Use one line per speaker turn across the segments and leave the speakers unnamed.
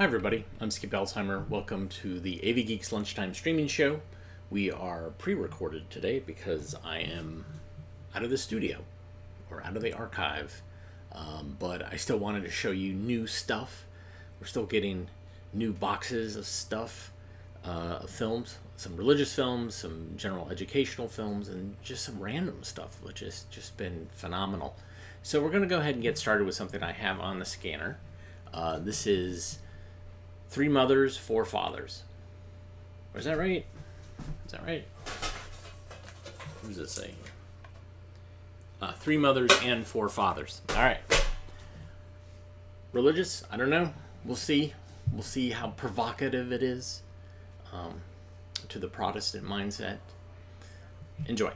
Hi everybody, I'm Skip Alzheimer. Welcome to the AV Geeks Lunchtime Streaming Show. We are pre-recorded today because I am out of the studio, or out of the archive, but I still wanted to show you new stuff. We're still getting new boxes of stuff, of films, some religious films, some general educational films, and just some random stuff, which has just been phenomenal. So we're going to go ahead and get started with something I have on the scanner. This is Three Mothers, Four Fathers. Is that right? Is that right? What does it say? Three Mothers and Four Fathers. All right. Religious? I don't know. We'll see. We'll see how provocative it is to the Protestant mindset. Enjoy.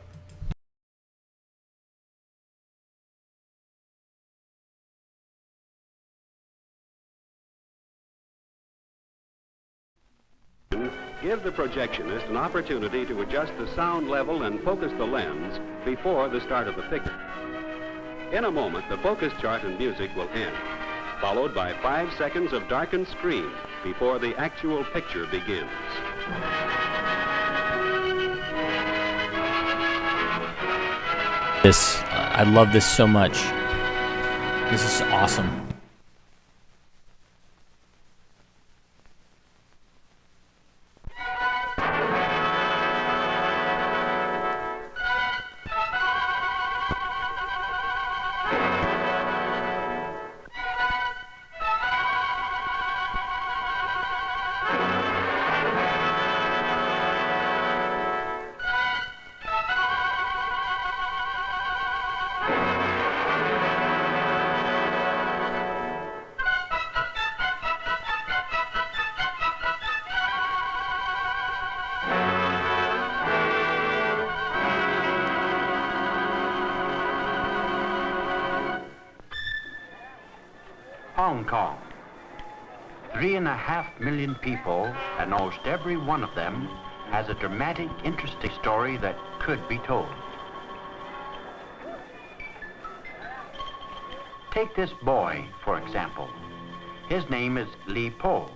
Give the projectionist an opportunity to adjust the sound level and focus the lens before the start of the picture. In a moment, the focus chart and music will end, followed by 5 seconds of darkened screen before the actual picture begins.
I love this so much. This is awesome.
Hong Kong. 3.5 million people, and almost every one of them has a dramatic, interesting story that could be told. Take this boy, for example. His name is Li Po.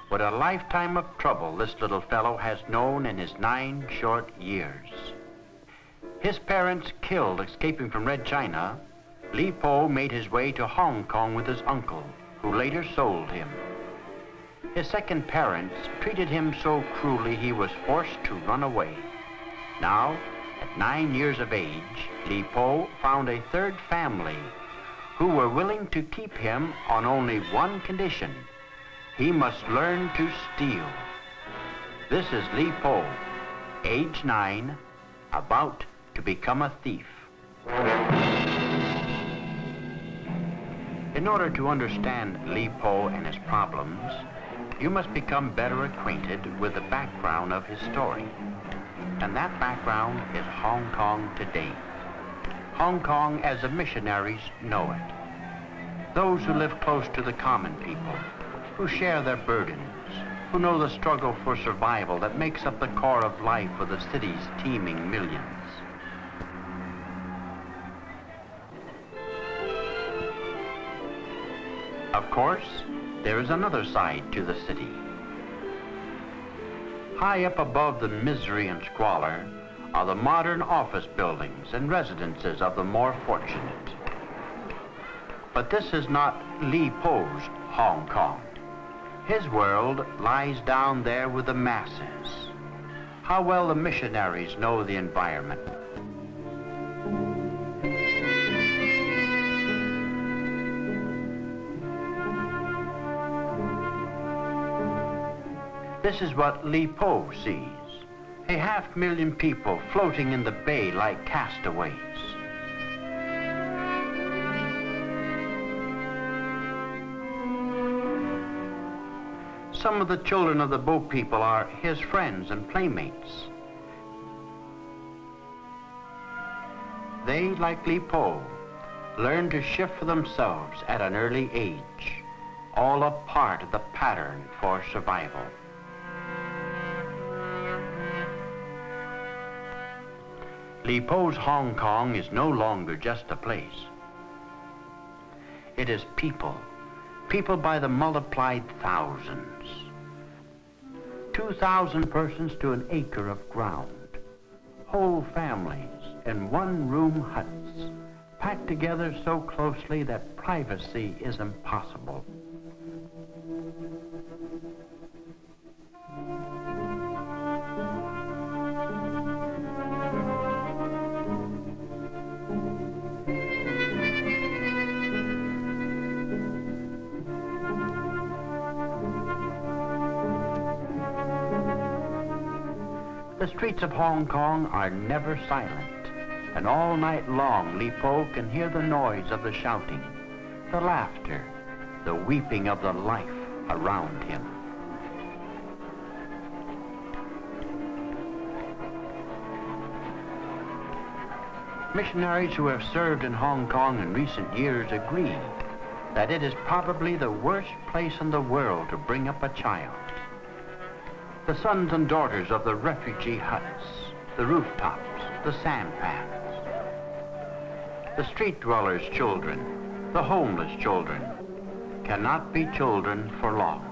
What a lifetime of trouble this little fellow has known in his 9 short years. His parents killed escaping from Red China, Li Po made his way to Hong Kong with his uncle, who later sold him. His second parents treated him so cruelly he was forced to run away. Now, at 9 years of age, Li Po found a third family who were willing to keep him on only one condition. He must learn to steal. This is Li Po, age 9, about to become a thief. In order to understand Li Po and his problems, you must become better acquainted with the background of his story. And that background is Hong Kong today. Hong Kong as the missionaries know it. Those who live close to the common people, who share their burdens, who know the struggle for survival that makes up the core of life for the city's teeming millions. Of course, there is another side to the city. High up above the misery and squalor are the modern office buildings and residences of the more fortunate. But this is not Li Po's Hong Kong. His world lies down there with the masses. How well the missionaries know the environment. This is what Li Po sees. 500,000 people floating in the bay like castaways. Some of the children of the boat people are his friends and playmates. They, like Li Po, learn to shift for themselves at an early age, all a part of the pattern for survival. Li Po's Hong Kong is no longer just a place. It is people, people by the multiplied thousands. 2,000 persons to an acre of ground. Whole families in one-room huts, packed together so closely that privacy is impossible. The streets of Hong Kong are never silent, and all night long Li Po can hear the noise of the shouting, the laughter, the weeping of the life around him. Missionaries who have served in Hong Kong in recent years agree that it is probably the worst place in the world to bring up a child. The sons and daughters of the refugee huts, the rooftops, the sandpans, the street dwellers' children, the homeless children, cannot be children for long.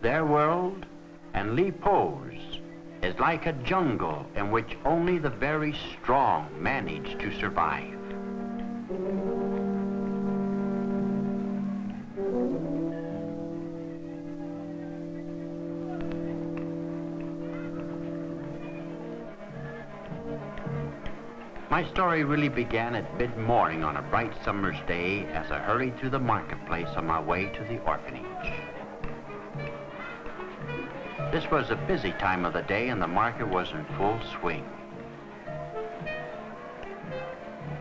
Their world, and Li Po's, is like a jungle in which only the very strong manage to survive. My story really began at mid-morning on a bright summer's day as I hurried through the marketplace on my way to the orphanage. This was a busy time of the day and the market was in full swing.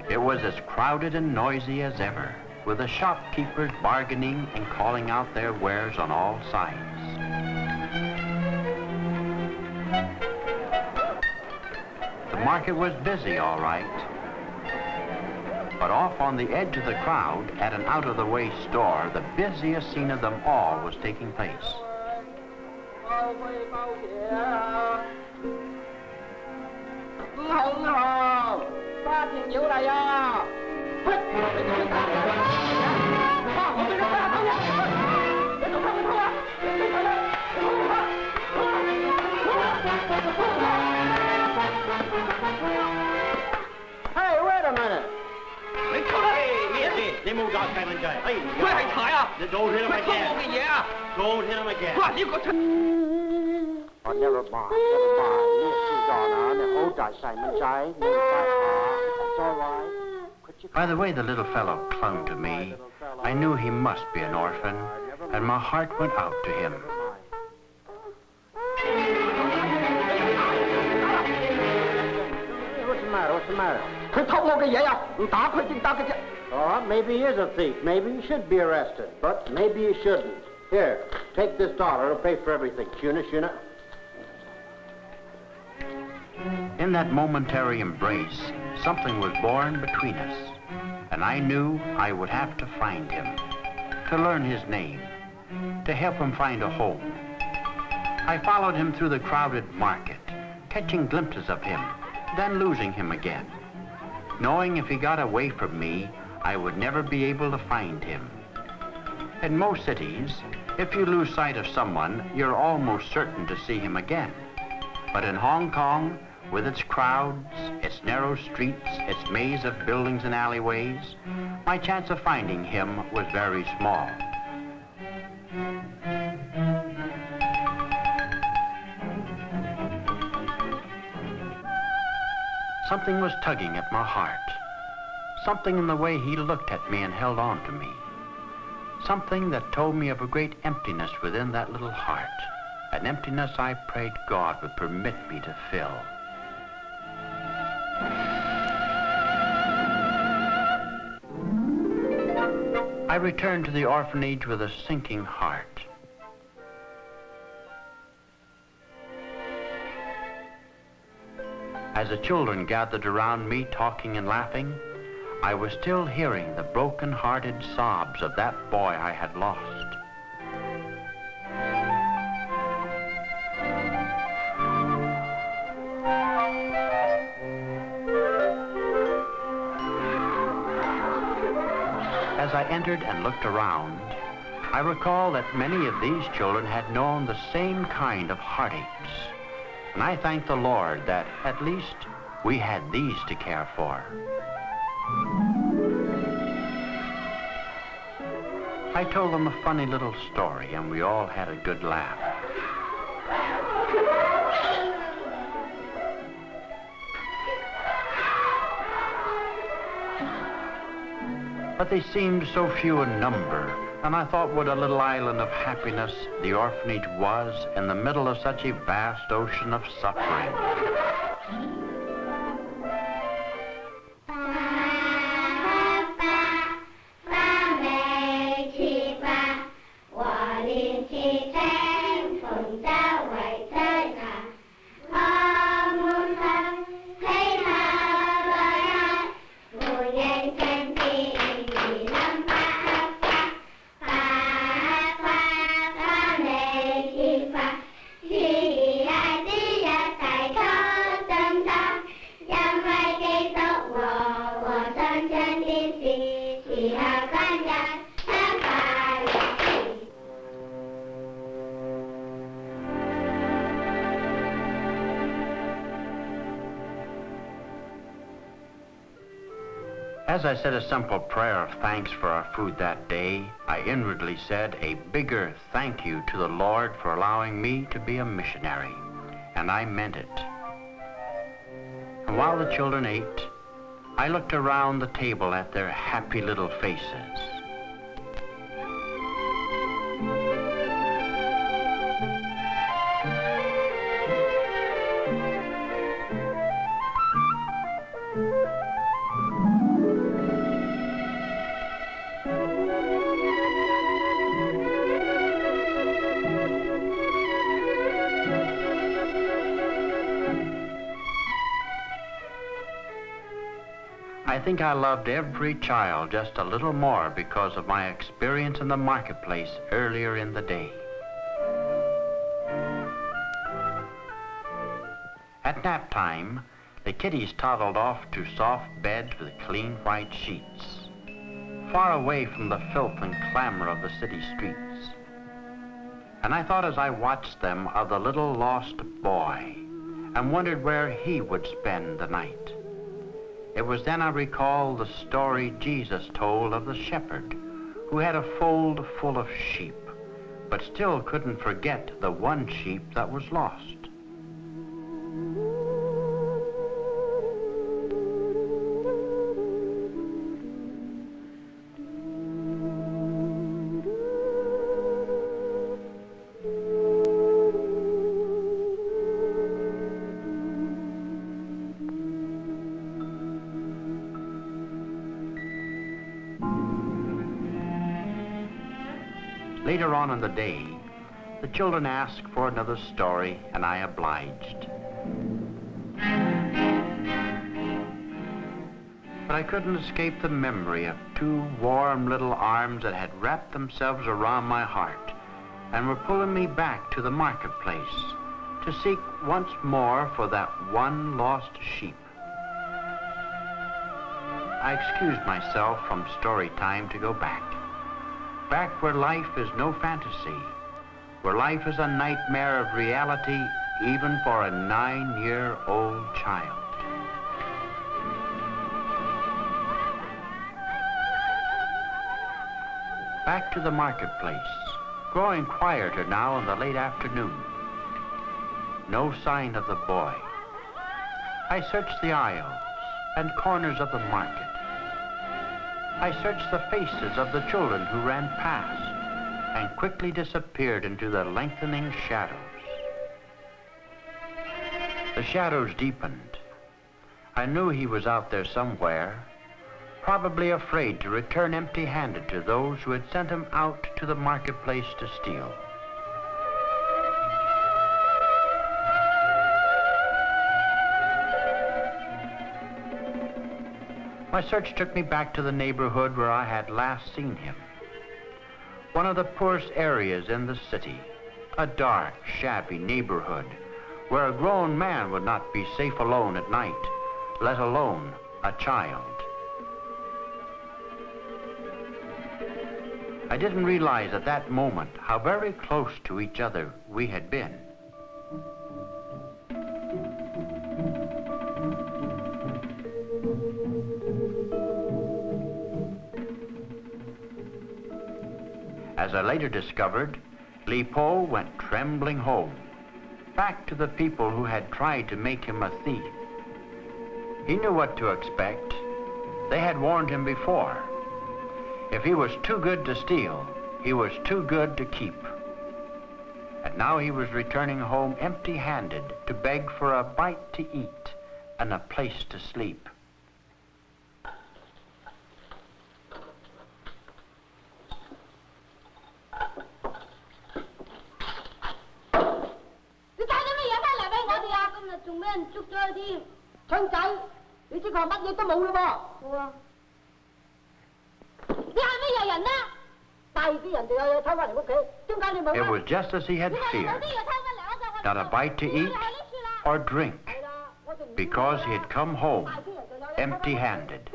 It was as crowded and noisy as ever, with the shopkeepers bargaining and calling out their wares on all sides. The market was busy, all right. But off on the edge of the crowd, at an out-of-the-way store, the busiest scene of them all was taking place.
Hey, wait a minute. Oh, never mind. That's all right.
By the way the little fellow clung to me, I knew he must be an orphan, and my heart went out to him.
What's the matter? All right, maybe he is a thief. Maybe he should be arrested, but maybe he shouldn't. Here, take this dollar. It'll pay for everything. Shuna.
In that momentary embrace, something was born between us, and I knew I would have to find him, to learn his name, to help him find a home. I followed him through the crowded market, catching glimpses of him, then losing him again, knowing if he got away from me, I would never be able to find him. In most cities, if you lose sight of someone, you're almost certain to see him again. But in Hong Kong, with its crowds, its narrow streets, its maze of buildings and alleyways, my chance of finding him was very small. Something was tugging at my heart. Something in the way he looked at me and held on to me. Something that told me of a great emptiness within that little heart. An emptiness I prayed God would permit me to fill. I returned to the orphanage with a sinking heart. As the children gathered around me talking and laughing, I was still hearing the broken-hearted sobs of that boy I had lost. As I entered and looked around, I recall that many of these children had known the same kind of heartaches. And I thank the Lord that at least we had these to care for. I told them a funny little story, and we all had a good laugh. But they seemed so few in number, and I thought what a little island of happiness the orphanage was in the middle of such a vast ocean of suffering. As I said a simple prayer of thanks for our food that day, I inwardly said a bigger thank you to the Lord for allowing me to be a missionary. And I meant it. And while the children ate, I looked around the table at their happy little faces. I think I loved every child just a little more because of my experience in the marketplace earlier in the day. At nap time, the kiddies toddled off to soft beds with clean white sheets, far away from the filth and clamor of the city streets. And I thought as I watched them of the little lost boy and wondered where he would spend the night. It was then I recalled the story Jesus told of the shepherd who had a fold full of sheep, but still couldn't forget the one sheep that was lost. Later on in the day, the children asked for another story, and I obliged. But I couldn't escape the memory of two warm little arms that had wrapped themselves around my heart and were pulling me back to the marketplace to seek once more for that one lost sheep. I excused myself from story time to go back. Back where life is no fantasy, where life is a nightmare of reality even for a 9-year-old child. Back to the marketplace, growing quieter now in the late afternoon. No sign of the boy. I searched the aisles and corners of the market. I searched the faces of the children who ran past and quickly disappeared into the lengthening shadows. The shadows deepened. I knew he was out there somewhere, probably afraid to return empty-handed to those who had sent him out to the marketplace to steal. My search took me back to the neighborhood where I had last seen him. One of the poorest areas in the city, a dark, shabby neighborhood where a grown man would not be safe alone at night, let alone a child. I didn't realize at that moment how very close to each other we had been. As I later discovered, Li Po went trembling home, back to the people who had tried to make him a thief. He knew what to expect. They had warned him before. If he was too good to steal, he was too good to keep. And now he was returning home empty-handed to beg for a bite to eat and a place to sleep. It was just as he had feared. Not a bite to eat or drink, because he had come home empty-handed.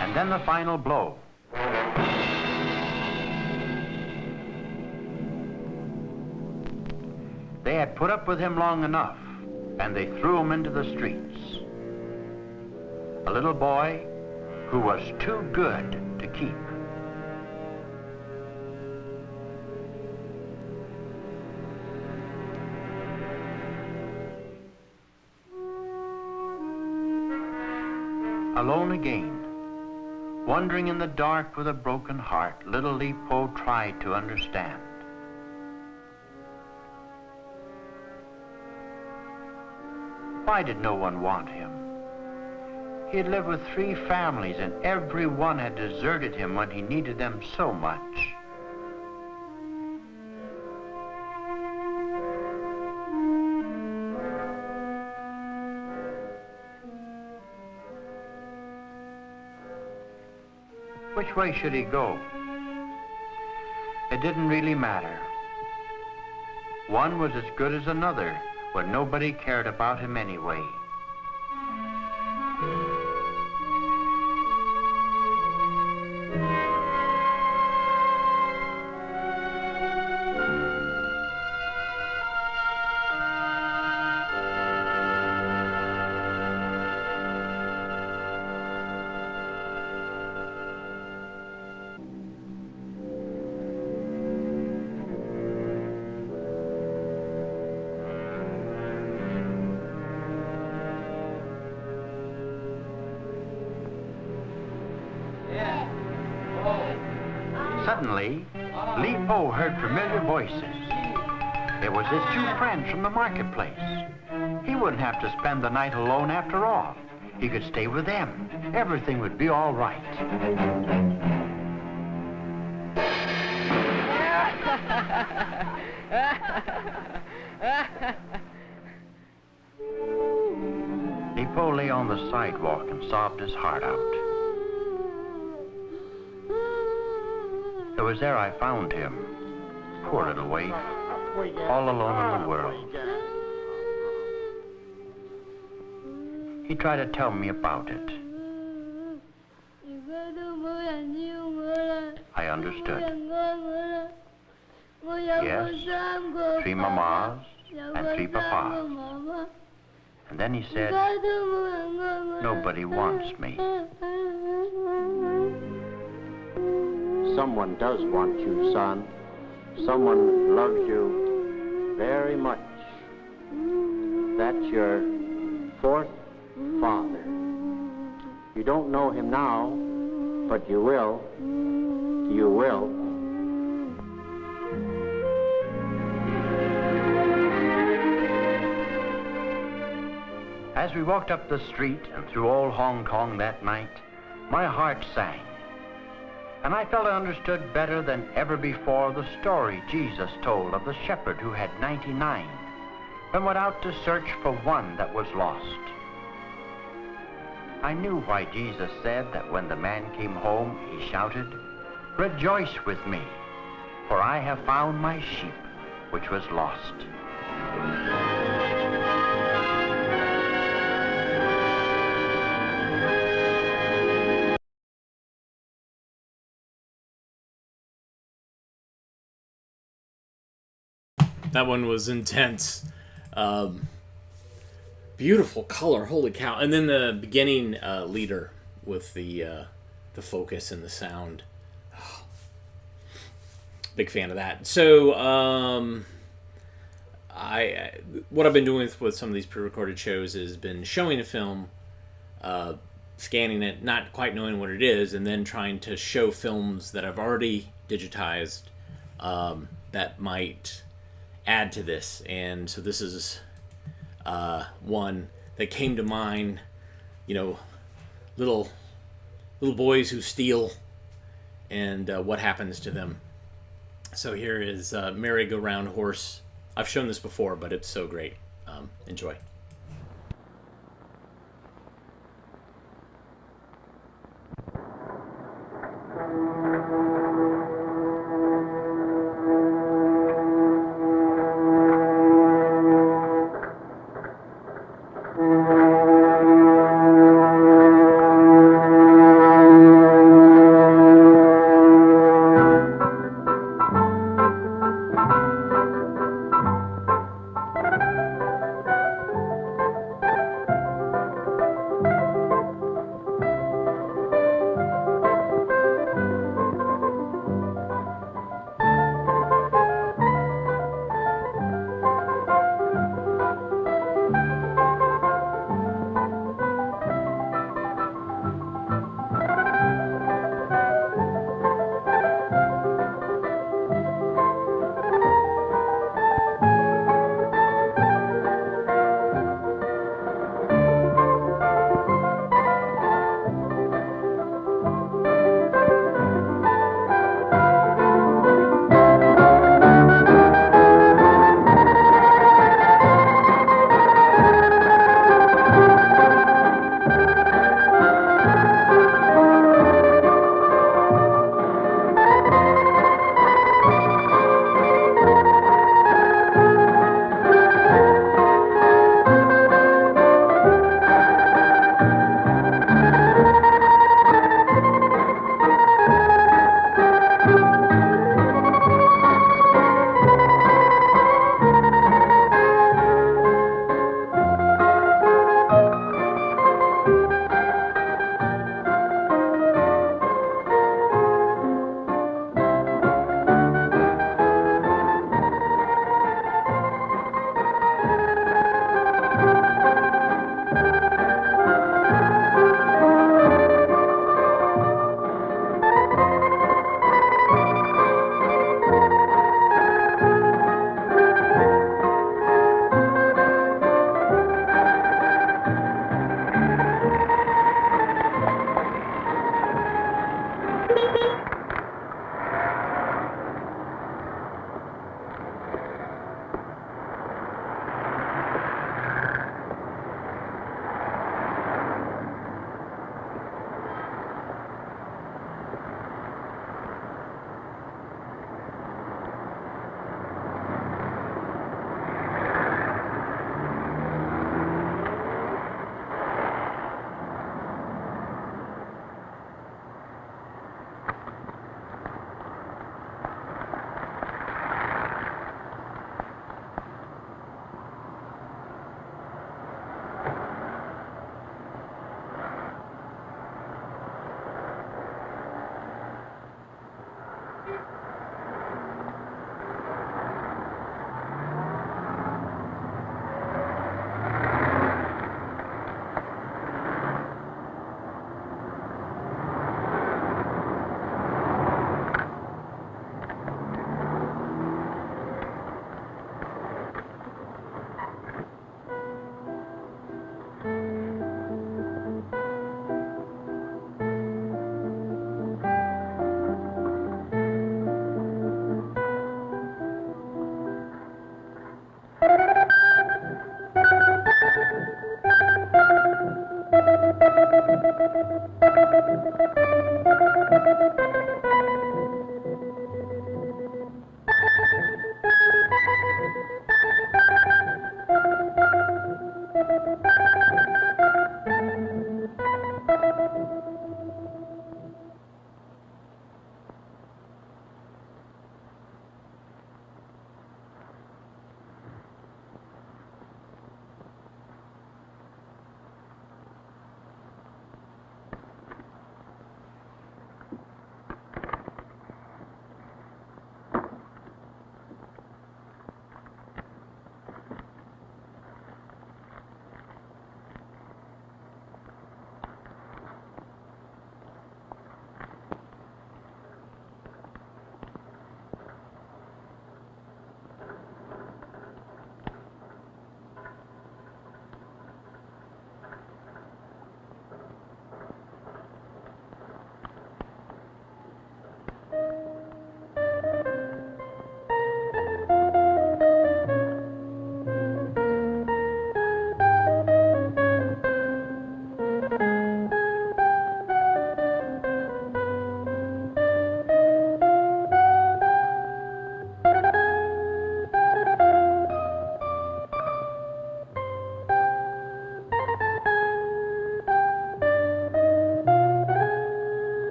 And then the final blow. They had put up with him long enough, and they threw him into the streets. A little boy who was too good to keep. Alone again, wandering in the dark with a broken heart, little Li Po tried to understand. Why did no one want him? He had lived with 3 families, and every one had deserted him when he needed them so much. Which way should he go? It didn't really matter. One was as good as another, when nobody cared about him anyway. Suddenly, Li Po heard familiar voices. It was his 2 friends from the marketplace. He wouldn't have to spend the night alone after all. He could stay with them. Everything would be all right. Li Po lay on the sidewalk and sobbed his heart out. It was there I found him, poor little waif, all alone in the world. He tried to tell me about it. I understood. Yes, 3 mamas and 3 papas. And then he said, nobody wants me.
Someone does want you, son. Someone loves you very much. That's your 4th father. You don't know him now, but you will. You will.
As we walked up the street and through old Hong Kong that night, my heart sang. And I felt I understood better than ever before the story Jesus told of the shepherd who had 99 and went out to search for one that was lost. I knew why Jesus said that when the man came home, he shouted, "Rejoice with me, for I have found my sheep which was lost."
That one was intense. Beautiful color, holy cow! And then the beginning leader with the focus and the sound. Oh, big fan of that. So what I've been doing with some of these pre-recorded shows is been showing a film, scanning it, not quite knowing what it is, and then trying to show films that I've already digitized that might add to this. And so this is one that came to mind. You know, little boys who steal and what happens to them. So here is Merry-Go-Round Horse. I've shown this before, but it's so great. Enjoy.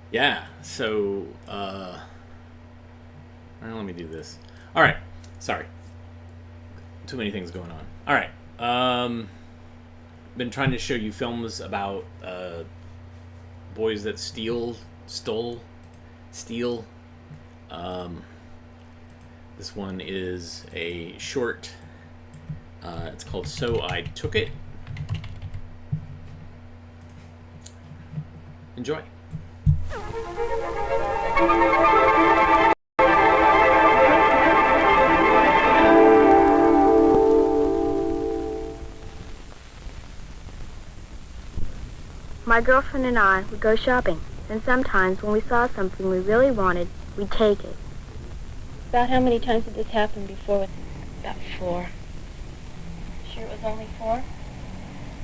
Yeah, so, well, let me do this. All right, sorry. Too many things going on. All right, been trying to show you films about boys that steal. This one is a short. It's called So I Took It. Enjoy.
My girlfriend and I would go shopping, and sometimes when we saw something we really wanted, we'd take it.
About how many times did this happen before?
About 4.
Sure it was only 4?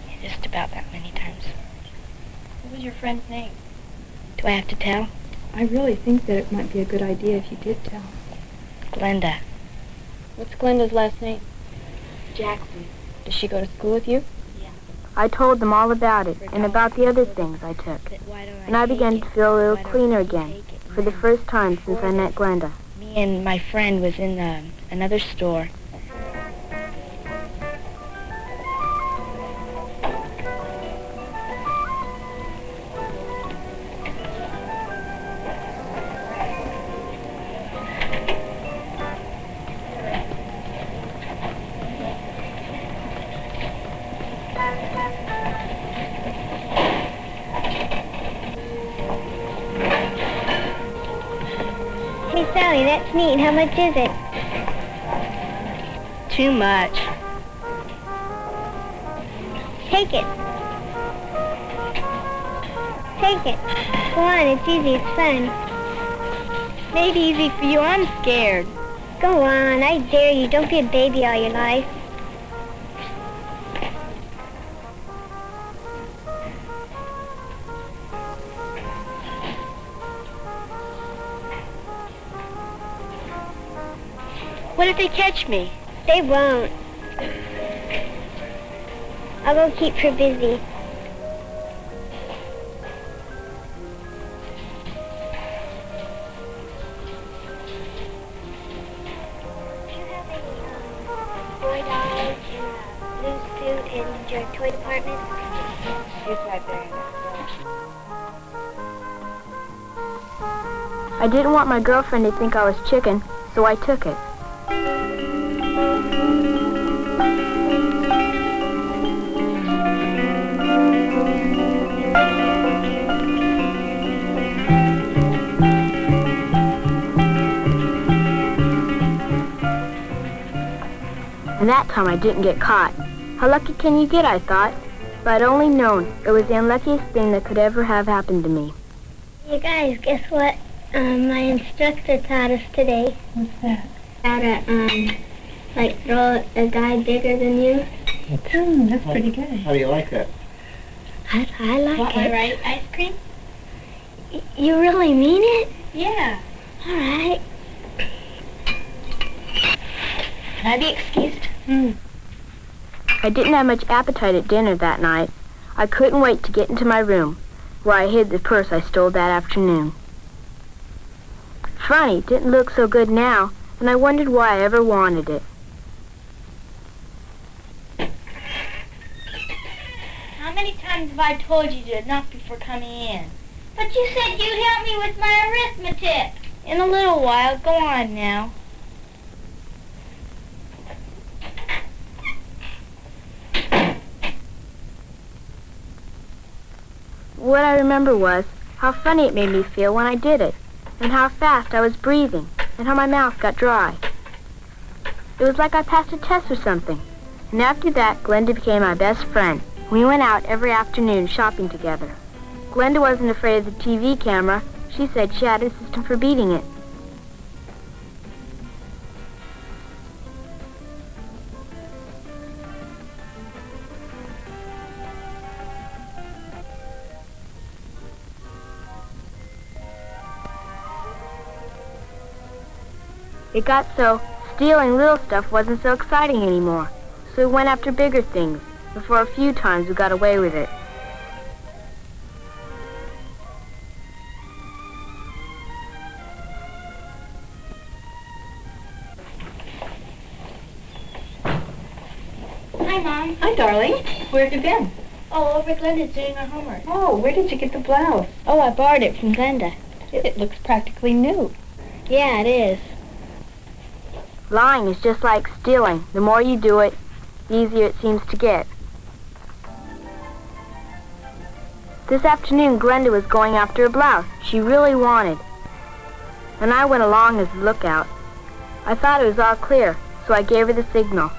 Yeah, just about that many times.
What was your friend's name?
Do I have to tell?
I really think that it might be a good idea if you did tell.
Glenda.
What's Glenda's last name?
Jackson.
Does she go to school with you?
Yeah.
I told them all about it and about the other things I took, and I began to feel a little cleaner again for the first time since I met Glenda.
Me and my friend was in another store.
Hey, Sally, that's neat. How much is it?
Too much.
Take it. Take it. Go on, it's easy, it's fun.
Made easy for you. I'm scared.
Go on, I dare you. Don't be a baby all your life.
What if they catch me?
They won't. I'll go keep her busy. Do you have any boy dolls in a blue suit in your toy department?
It's right there.
I didn't want my girlfriend to think I was chicken, so I took it. And that time I didn't get caught. How lucky can you get, I thought. If I'd only known, it was the unluckiest thing that could ever have happened to me.
You guys, guess what? My instructor taught us today.
What's that?
How to, like, throw a guy bigger than you.
That's pretty good.
How do you like that?
I like
Want
it.
my right ice cream?
You really mean it?
Yeah.
All right.
Can I be excused?
I didn't have much appetite at dinner that night. I couldn't wait to get into my room, where I hid the purse I stole that afternoon. Funny, it didn't look so good now, and I wondered why I ever wanted it.
How many times have I told you to knock before coming in?
But you said you'd help me with my arithmetic.
In a little while. Go on now.
What I remember was how funny it made me feel when I did it, and how fast I was breathing, and how my mouth got dry. It was like I passed a test or something. And after that, Glenda became my best friend. We went out every afternoon shopping together. Glenda wasn't afraid of the TV camera. She said she had a system for beating it. It got so stealing little stuff wasn't so exciting anymore, so we went after bigger things, and for a few times we got away with it.
Hi, Mom.
Hi, darling. Where have you been?
Oh, over at Glenda's doing her homework.
Oh, where did you get the blouse?
Oh, I borrowed it from Glenda.
It looks practically new.
Yeah, it is.
Lying is just like stealing. The more you do it, the easier it seems to get. This afternoon, Glenda was going after a blouse she really wanted. And I went along as a lookout. I thought it was all clear, so I gave her the signal.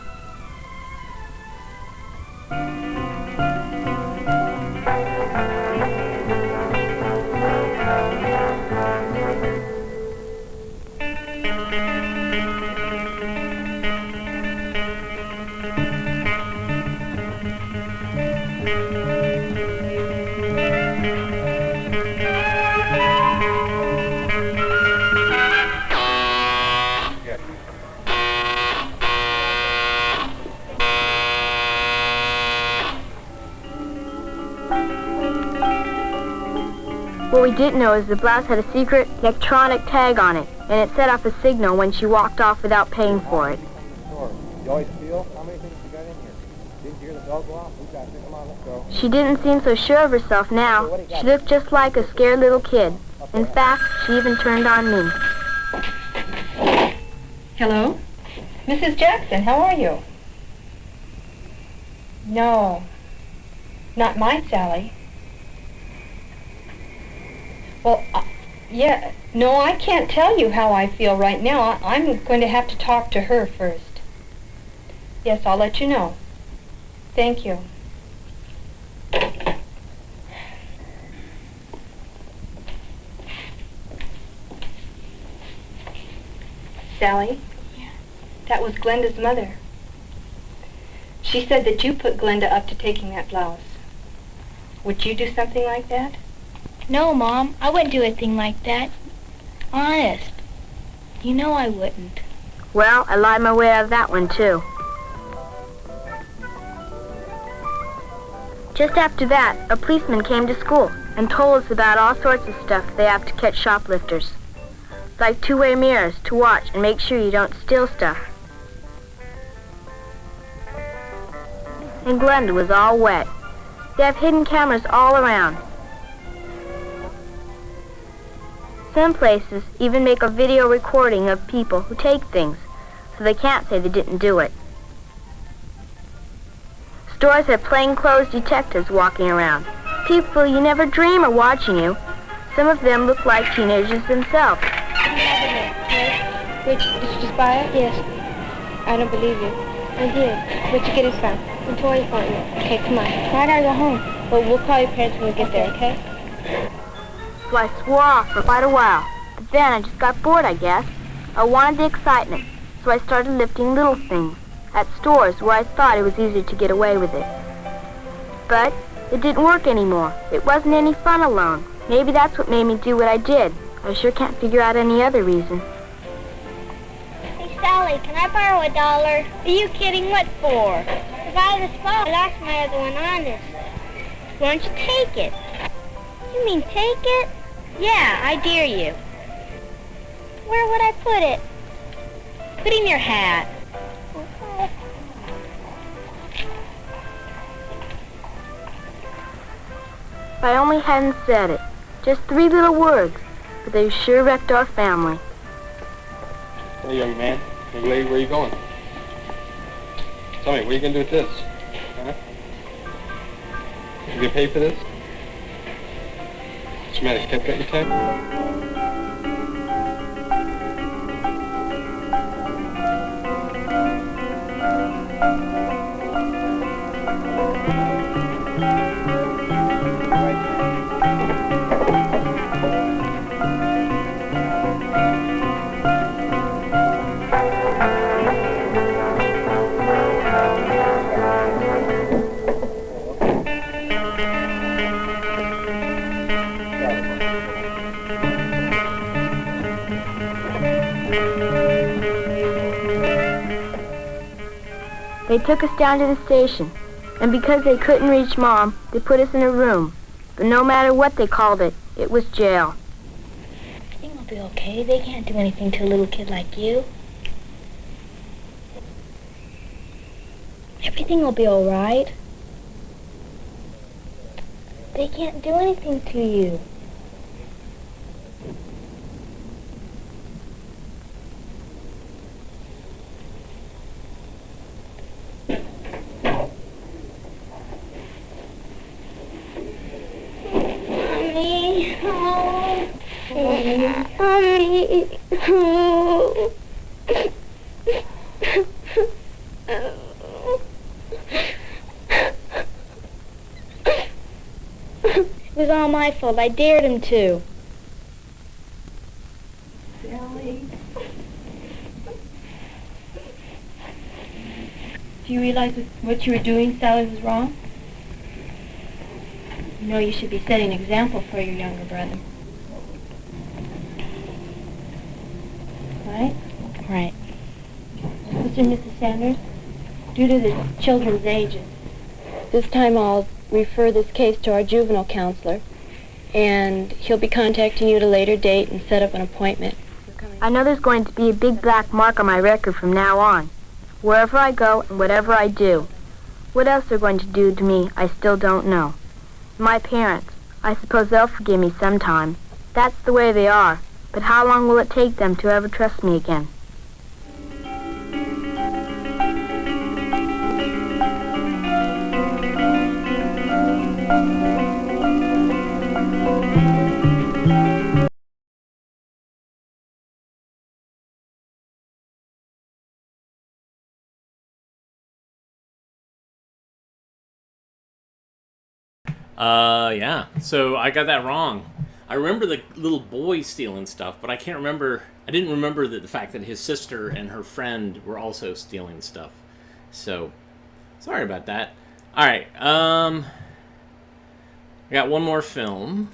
What we didn't know is the blouse had a secret electronic tag on it, and it set off a signal when she walked off without paying for it.
You always feel? How many things you got in here? Didn't you hear the bell go off? We got it. Come on, let's go.
She didn't seem so sure of herself now. She looked just like a scared little kid. In fact, she even turned on me.
Hello? Mrs. Jackson, how are you? No. Not my Sally. Well, yeah, no, I can't tell you how I feel right now. I'm going to have to talk to her first. Yes, I'll let you know. Thank you. Sally?
Yeah.
That was Glenda's mother. She said that you put Glenda up to taking that blouse. Would you do something like that?
No, Mom, I wouldn't do a thing like that. Honest. You know I wouldn't.
Well, I lied my way out of that one, too. Just after that, a policeman came to school and told us about all sorts of stuff they have to catch shoplifters. Like two-way mirrors to watch and make sure you don't steal stuff. And Glenda was all wet. They have hidden cameras all around. Some places even make a video recording of people who take things, so they can't say they didn't do it. Stores have plainclothes detectives walking around. People you never dream are watching you. Some of them look like teenagers themselves.
Did you just buy it?
Yes,
I don't believe you.
I did.
Where'd you get it from?
The toy department.
Okay, come on.
I gotta go home.
Well, we'll call your parents when we get there, okay?
So I swore off for quite a while. But then I just got bored, I guess. I wanted the excitement, so I started lifting little things at stores where I thought it was easier to get away with it. But it didn't work anymore. It wasn't any fun alone. Maybe that's what made me do what I did. I sure can't figure out any other reason.
Hey, Sally, can I borrow $1?
Are you kidding? What for?
To buy this ball. I lost my other one on this.
Why don't you take it?
You mean take it?
Yeah, I dare you.
Where would I put it?
Put in your hat.
Okay.
If I only hadn't said it. Just 3 little words, but they sure wrecked our family.
Hey, young man. Young lady, where are you going? Tell me, what are you going to do with this? Huh? You get paid for this? What's the matter? You can't cut your tab?
They took us down to the station, and because they couldn't reach Mom, they put us in a room. But no matter what they called it, it was jail.
I think we'll be okay. They can't do anything to a little kid like you. Everything will be all right.
They can't do anything to you. Mommy, oh. Mommy, oh.
It was all my fault. I dared him to.
Sally. Do you realize that what you were doing, Sally, was wrong? You know you should be setting an example for your younger brother. Right?
Right.
Mr. and Mrs. Sanders, due to the children's ages, this time I'll refer this case to our juvenile counselor, and he'll be contacting you at a later date and set up an appointment.
I know there's going to be a big black mark on my record from now on, wherever I go and whatever I do. What else they're going to do to me, I still don't know. My parents, I suppose they'll forgive me sometime. That's the way they are. But how long will it take them to ever trust me again?
Yeah. So I got that wrong. I remember the little boy stealing stuff, but I didn't remember the fact that his sister and her friend were also stealing stuff. So, sorry about that. Alright, I got one more film.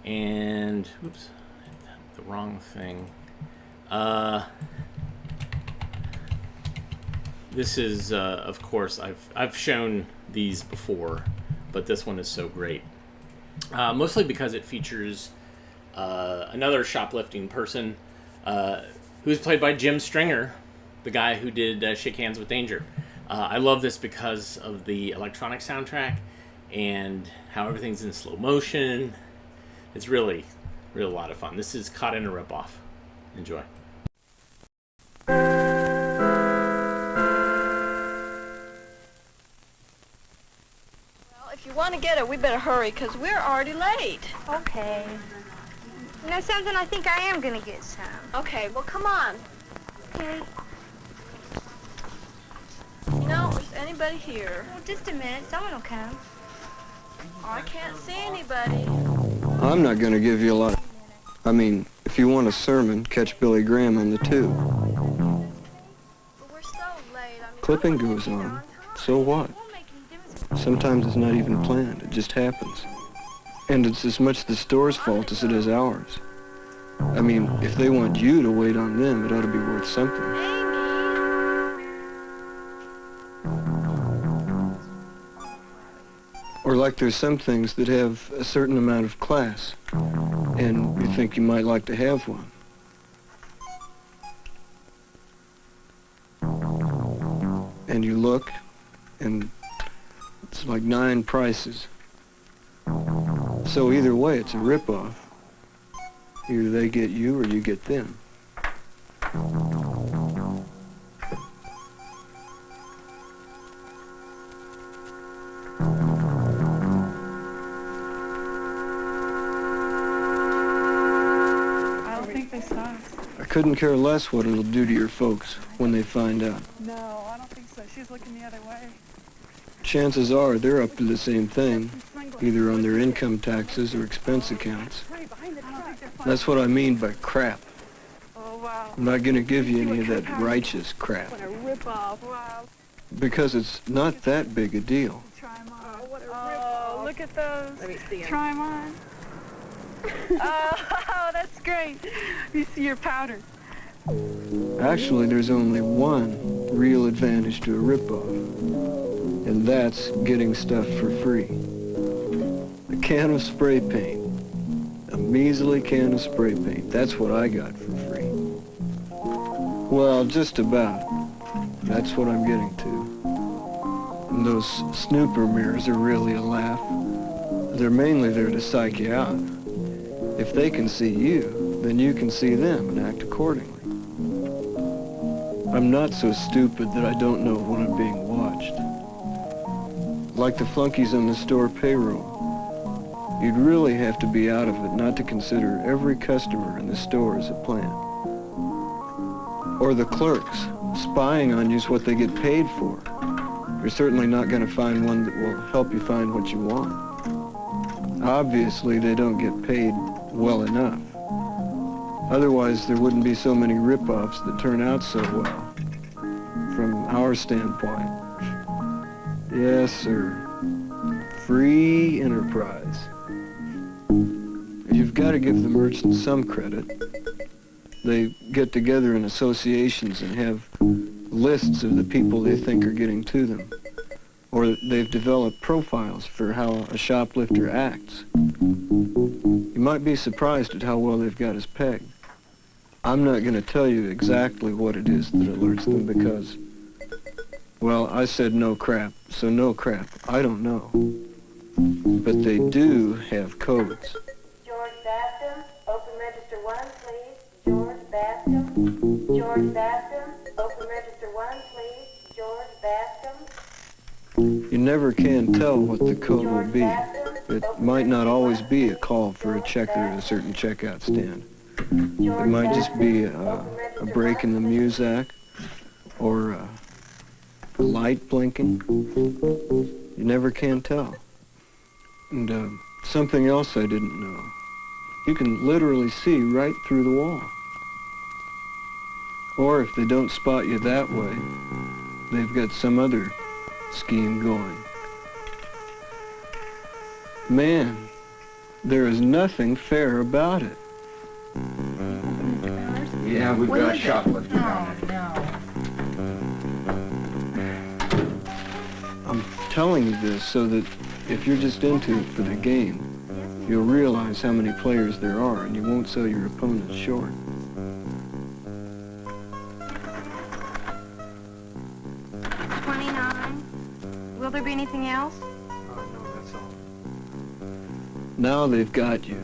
And, oops, I hit the wrong thing. This is, of course, I've shown these before, but this one is so great. Mostly because it features another shoplifting person who's played by Jim Stringer, the guy who did Shake Hands with Danger. I love this because of the electronic soundtrack and how everything's in slow motion. It's really a lot of fun. This is Caught in a Ripoff. Enjoy.
If you want to get it, we better hurry, because we're already late.
Okay. You know something? I think I am going to get some.
Okay, well, come on.
Okay.
You know, is anybody here?
Well, just a minute. Someone will come.
Oh, I can't see anybody.
I'm not going to give you a lot. I mean, if you want a sermon, catch Billy Graham on the tube.
But we're so late. I mean,
Clipping goes on. So what? Sometimes it's not even planned. It just happens. And it's as much the store's fault as it is ours. I mean, if they want you to wait on them, it ought to be worth something. Or like there's some things that have a certain amount of class, and you think you might like to have one. And you look, and it's like 9 prices. So either way, it's a ripoff. Either they get you or you get them.
I don't think they saw us.
I couldn't care less what it'll do to your folks when they find out.
No, I don't think so. She's looking the other way.
Chances are they're up to the same thing, either on their income taxes or expense accounts. That's what I mean by crap.
Oh, wow.
I'm not going to give you any of that righteous crap,
What a rip-off. Wow.
because it's not that big a deal.
Try them on. Oh, what a rip-off. Oh, look at those. Let me see them. Try them on. Oh, that's great. You see your powder.
Actually, there's only one real advantage to a ripoff, and that's getting stuff for free. A can of spray paint. A measly can of spray paint. That's what I got for free. Well, just about. That's what I'm getting to. And those snooper mirrors are really a laugh. They're mainly there to psych you out. If they can see you, then you can see them and act accordingly. I'm not so stupid that I don't know when I'm being watched. Like the flunkies on the store payroll. You'd really have to be out of it not to consider every customer in the store as a plant. Or the clerks. Spying on you is what they get paid for. You're certainly not going to find one that will help you find what you want. Obviously, they don't get paid well enough. Otherwise, there wouldn't be so many rip-offs that turn out so well, from our standpoint. Yes, sir. Free enterprise. You've got to give the merchants some credit. They get together in associations and have lists of the people they think are getting to them. Or they've developed profiles for how a shoplifter acts. You might be surprised at how well they've got us pegged. I'm not going to tell you exactly what it is that alerts them because, well, I said no crap, so no crap. I don't know. But they do have codes.
George Bascom, open register 1, please. George Bascom. George Bascom, open register 1, please. George Bascom.
You never can tell what the code will be. It might not always be a call for a checker at a certain checkout stand. It might just be a break in the muzak or a light blinking. You never can tell. And something else I didn't know. You can literally see right through the wall. Or if they don't spot you that way, they've got some other scheme going. Man, there is nothing fair about it.
Yeah, we've got a shoplifter down there.
I'm telling you this so that if you're just into it for the game, you'll realize how many players there are and you won't sell your opponent short.
Will there be anything else?
No, that's all. Now they've got you.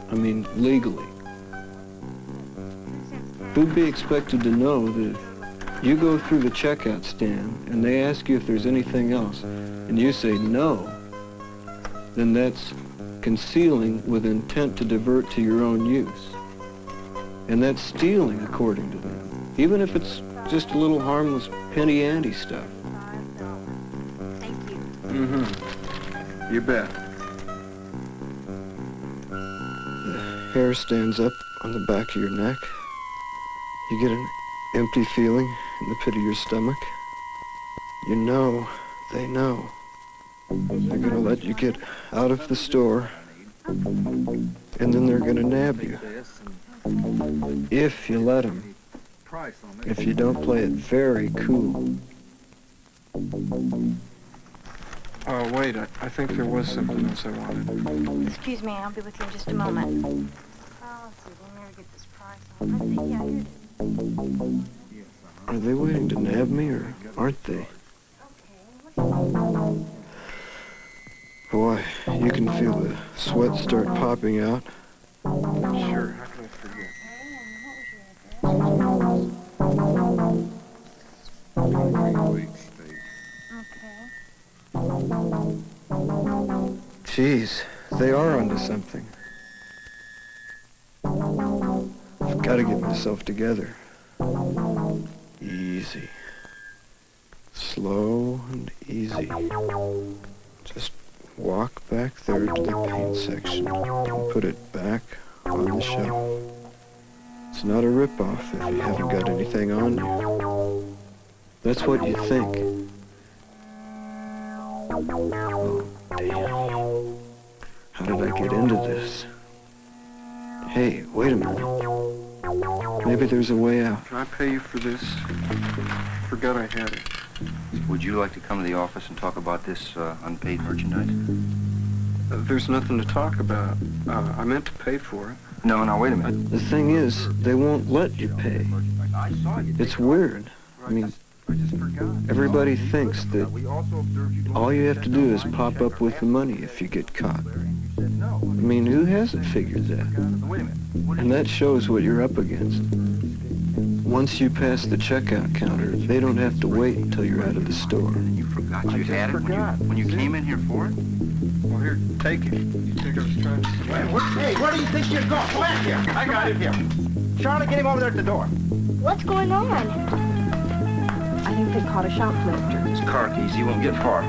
I mean, legally. Who'd be expected to know that if you go through the checkout stand and they ask you if there's anything else, and you say no, then that's concealing with intent to divert to your own use. And that's stealing, according to them, even if it's just a little harmless penny-ante stuff. Mm-hmm. You bet. The hair stands up on the back of your neck. You get an empty feeling in the pit of your stomach. You know, they know. They're gonna let you get out of the store, and then they're gonna nab you. If you let them. If you don't play it very cool. Oh, wait, I think there was something else I wanted.
Excuse me, I'll be with you in just a moment. Oh, let's see, we'll never get this price on. I think, yeah, here it is.
Are they waiting to nab me, or aren't they? Boy, you can feel the sweat start popping out. Sure, how can I forget? Geez, they are onto something. I've got to get myself together. Easy. Slow and easy. Just walk back there to the paint section and put it back on the shelf. It's not a rip-off if you haven't got anything on you. That's what you think. Oh, damn. How did I get into this? Hey, wait a minute. Maybe there's a way out. Can I pay you for this? Forgot I had it.
Would you like to come to the office and talk about this unpaid merchandise?
There's nothing to talk about. I meant to pay for it.
No, wait a minute.
The thing is, they won't let you pay. It's weird. I mean, Everybody thinks that all you have to do is pop up with the money if you get caught. I mean, who hasn't figured that? And that shows what you're up against. Once you pass the checkout counter, they don't have to wait until you're out of the store.
You forgot you had it when you came in here for it?
Well, here, take it. You think I was trying to...
Hey, where do you think you're going? Come back here. I got him here. Charlie, get him over there at the door.
What's going on?
I think they caught a shoplifter.
His car keys, he won't get far.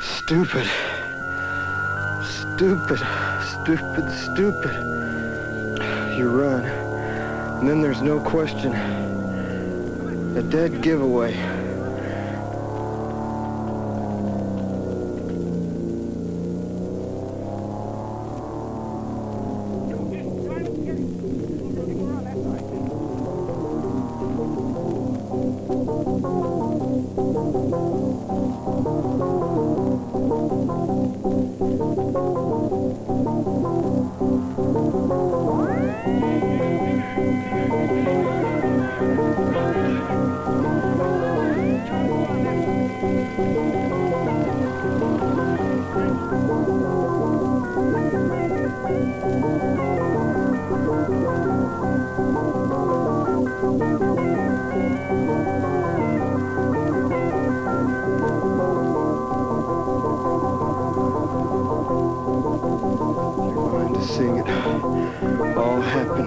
Stupid. Stupid. Stupid. Stupid. You run. And then there's no question. A dead giveaway. Seeing it all happen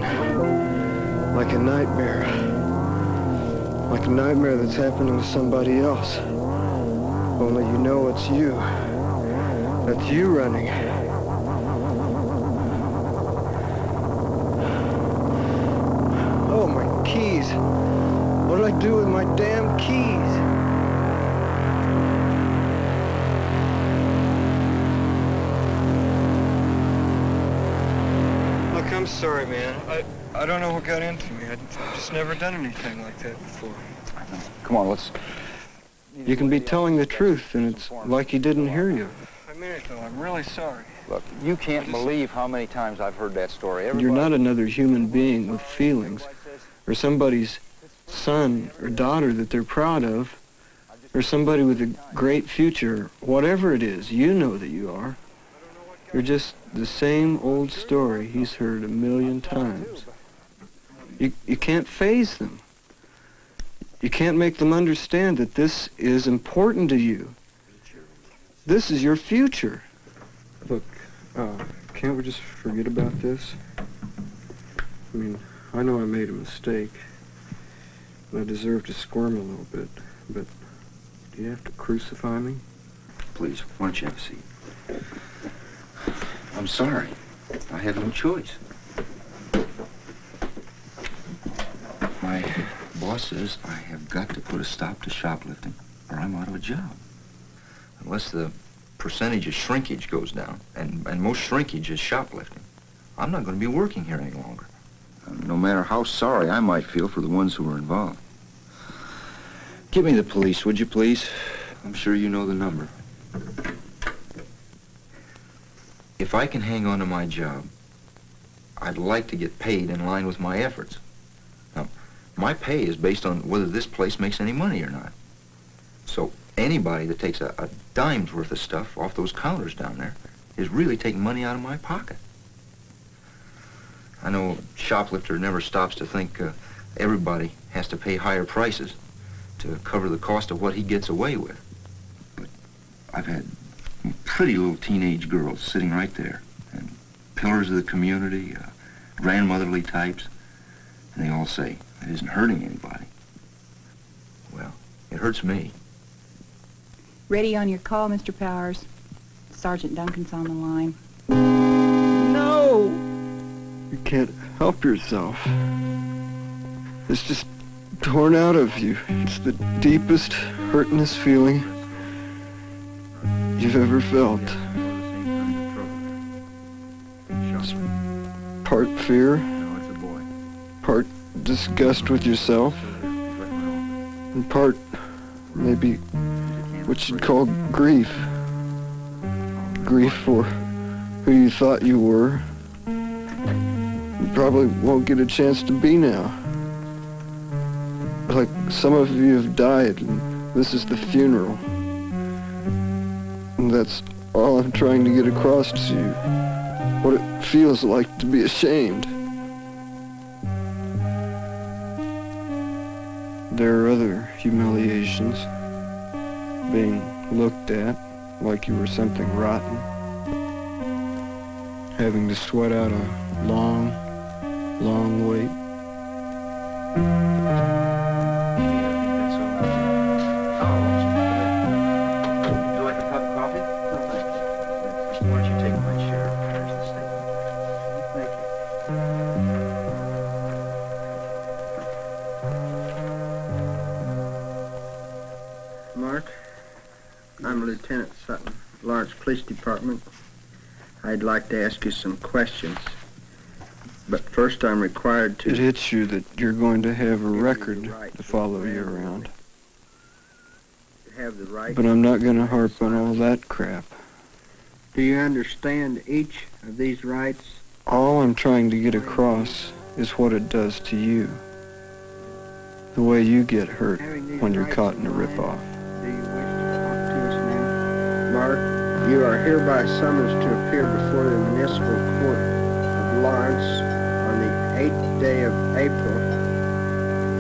like a nightmare. Like a nightmare that's happening to somebody else. Only you know it's you. That's you running. Oh, my keys. What did I do with my damn keys? I'm sorry, man. I don't know what got into me. I've just never done anything like that before.
I know. Come on, let's...
You can be telling the truth, and it's like he didn't hear you. I mean it, though. I'm really sorry.
Look, you can't believe how many times I've heard that story.
You're not another human being with feelings, or somebody's son or daughter that they're proud of, or somebody with a great future. Whatever it is, you know that you are. You're just the same old story he's heard a million times. You can't faze them. You can't make them understand that this is important to you. This is your future. Look, can't we just forget about this? I mean, I know I made a mistake, and I deserve to squirm a little bit, but do you have to crucify me?
Please, why don't you have a seat? I'm sorry. I had no choice. My boss says I have got to put a stop to shoplifting or I'm out of a job. Unless the percentage of shrinkage goes down, and most shrinkage is shoplifting, I'm not going to be working here any longer. No matter how sorry I might feel for the ones who are involved. Give me the police, would you please? I'm sure you know the number. If I can hang on to my job, I'd like to get paid in line with my efforts. Now, my pay is based on whether this place makes any money or not. So anybody that takes a dime's worth of stuff off those counters down there is really taking money out of my pocket. I know a shoplifter never stops to think everybody has to pay higher prices to cover the cost of what he gets away with. But I've had pretty little teenage girls sitting right there, and pillars of the community, grandmotherly types, and they all say it isn't hurting anybody. Well, it hurts me.
Ready on your call, Mr. Powers. Sergeant Duncan's on the line.
No! You can't help yourself. It's just torn out of you. It's the deepest, hurtingest feeling you've ever felt. It's part fear, disgust with yourself. In part, maybe what you'd call grief. Grief for who you thought you were. You probably won't get a chance to be now. Like some of you have died, and this is the funeral. And that's all I'm trying to get across to you. What it feels like to be ashamed. There are other humiliations. Being looked at like you were something rotten. Having to sweat out a long, long wait.
I'm Lieutenant Sutton, Lawrence Police Department. I'd like to ask you some questions, but first I'm required to...
It hits you that you're going to have a record to follow you around.
Have the right.
But I'm not going to harp on all that crap.
Do you understand each of these rights?
All I'm trying to get across is what it does to you. The way you get hurt when you're caught in a ripoff.
Mark, you are hereby summoned to appear before the Municipal Court of Lawrence on the 8th day of April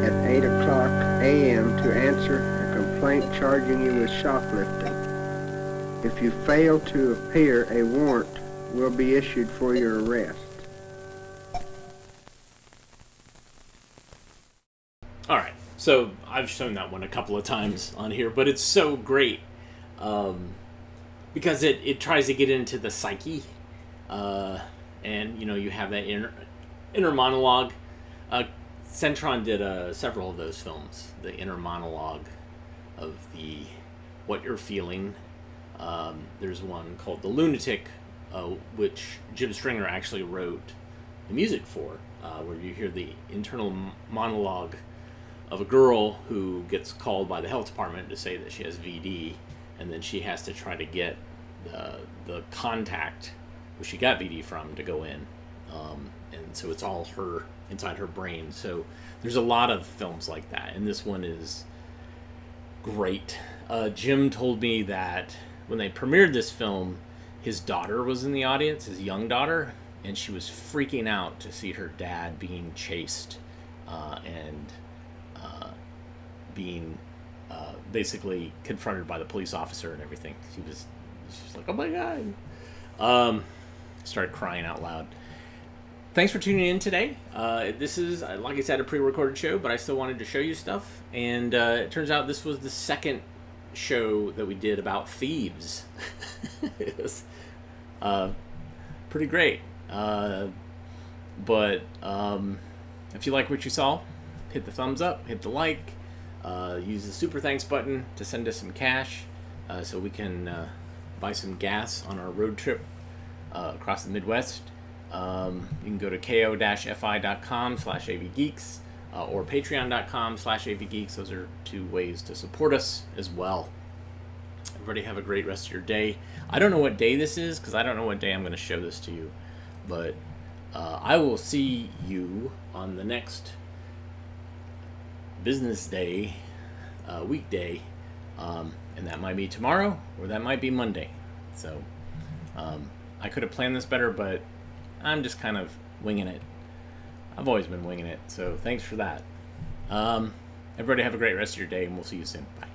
at 8 o'clock a.m. to answer a complaint charging you with shoplifting. If you fail to appear, a warrant will be issued for your arrest.
All right, so I've shown that one a couple of times on here, but it's so great. Because it tries to get into the psyche, and you have that inner monologue. Centron did several of those films, the inner monologue of what you're feeling. There's one called The Lunatic, which Jim Stringer actually wrote the music for, where you hear the internal monologue of a girl who gets called by the health department to say that she has VD. And then she has to try to get the contact who she got VD from to go in. And so it's all her, inside her brain. So there's a lot of films like that. And this one is great. Jim told me that when they premiered this film, his daughter was in the audience, his young daughter, and she was freaking out to see her dad being chased and being... basically confronted by the police officer and everything. She was like, oh my God. Started crying out loud. Thanks for tuning in today. This is, like I said, a pre-recorded show, but I still wanted to show you stuff. And it turns out this was the second show that we did about thieves. It was pretty great. But if you like what you saw, hit the thumbs up, hit the like. Use the super thanks button to send us some cash so we can buy some gas on our road trip across the Midwest. You can go to ko-fi.com/avgeeks or patreon.com/avgeeks. Those are two ways to support us as well. Everybody have a great rest of your day. I don't know what day this is because I don't know what day I'm going to show this to you. But I will see you on the next business day, weekday, and that might be tomorrow or that might be Monday. So I could have planned this better, but I'm just kind of winging it. I've always been winging it, so thanks for that. Everybody have a great rest of your day, and we'll see you soon. Bye.